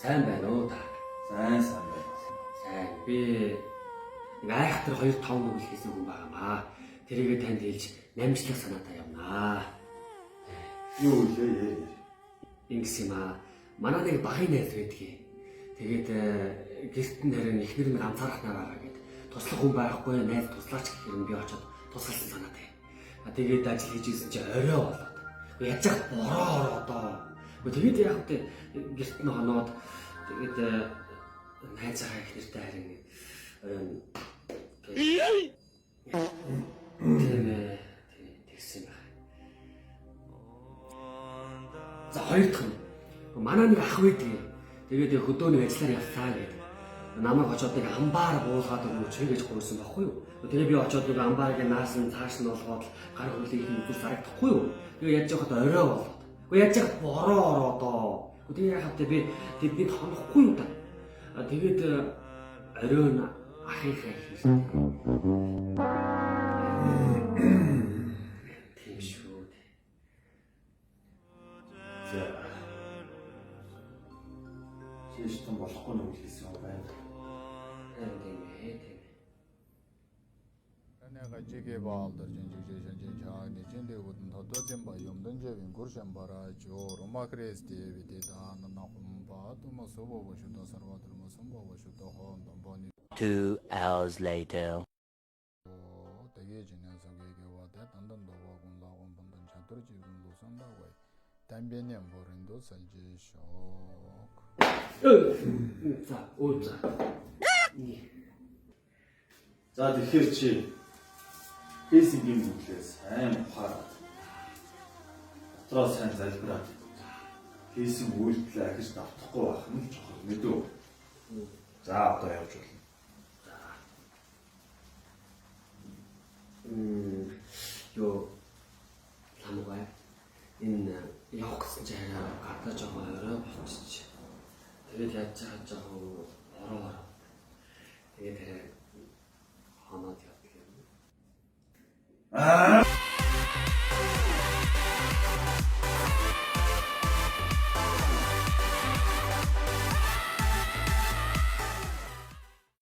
Сайн байна уу та? Сайн байна. Сайн. Би айхтар 2-5 нүгэл хийсэн хүн байгаамаа. Тэрийгээ танд хэлж намжлах санаатай явнаа. Юу вэ? Ингэс юм аа. Манай нэг багын найз байдгийг. Тэгээд гэрт нь харин ихнэр минь анзаарахнаа байгаа гэд. Туслах хүн байхгүй найз туслаач гэхээр би очиод тусгалсан санаатай. Тэгээд ажил хийж исэн чи орой болоод. Яаж яах бороо одоо. Тэгээд яг тэ гэрт нь хоноод тэгээд найзаа ихнэртэй харин тэгсэн байна. За хоёр дахь нь манай нэг ах байдаг. Тэгээд хөдөөний ажиллаар явлаа гэдэг. Намайг очоод нэг амбаар буулгаад өгөөч гэж гуйсан байхгүй юу? Тэгээ би очоод нэг амбаарыг наасан цааш нь болгоод гар хөлийг үзүүр зарагдахгүй юу? Тэгээ яаж яхад орой болоод. Уу яаж яхад бороо ороо. Тэгээ яхад би тэднийг хонохгүй юу та. Тэгээд орой нь ахихаа хийсэн. Тийм шүү дээ. За. Шиштэн болохгүй нэг хэлсэн юм байна. 내가 지게 봐도 진짜진짜니 진대거든 더더진 봐 염던제빈 고르션 바라죠 로마 크리스티 비데다 나나홈바 또뭐 소보보슈도 서버들 뭐 선보보슈도 혼돈 보니 2 hours later 되게 지내서 얘기와 단단도 하고 나온 분들 자들지도 선다고 담배는 버린도 살지쇼 자, 오자. За тэгэхээр чи фейсингийн бүлээ сайн ухаараад дотроо сайн залбираад фейсинг үйлдэлээ ахиж давтахгүй байх нь чухал мэдүү. За одоо явж болно. Ёо ламгай энэ явах гэсэн чи хараа гадаа жоохон орой болчих. Тэгээд яаж чагаа жоохон ороо. Тэгээд хараа хоноод явдаг юм.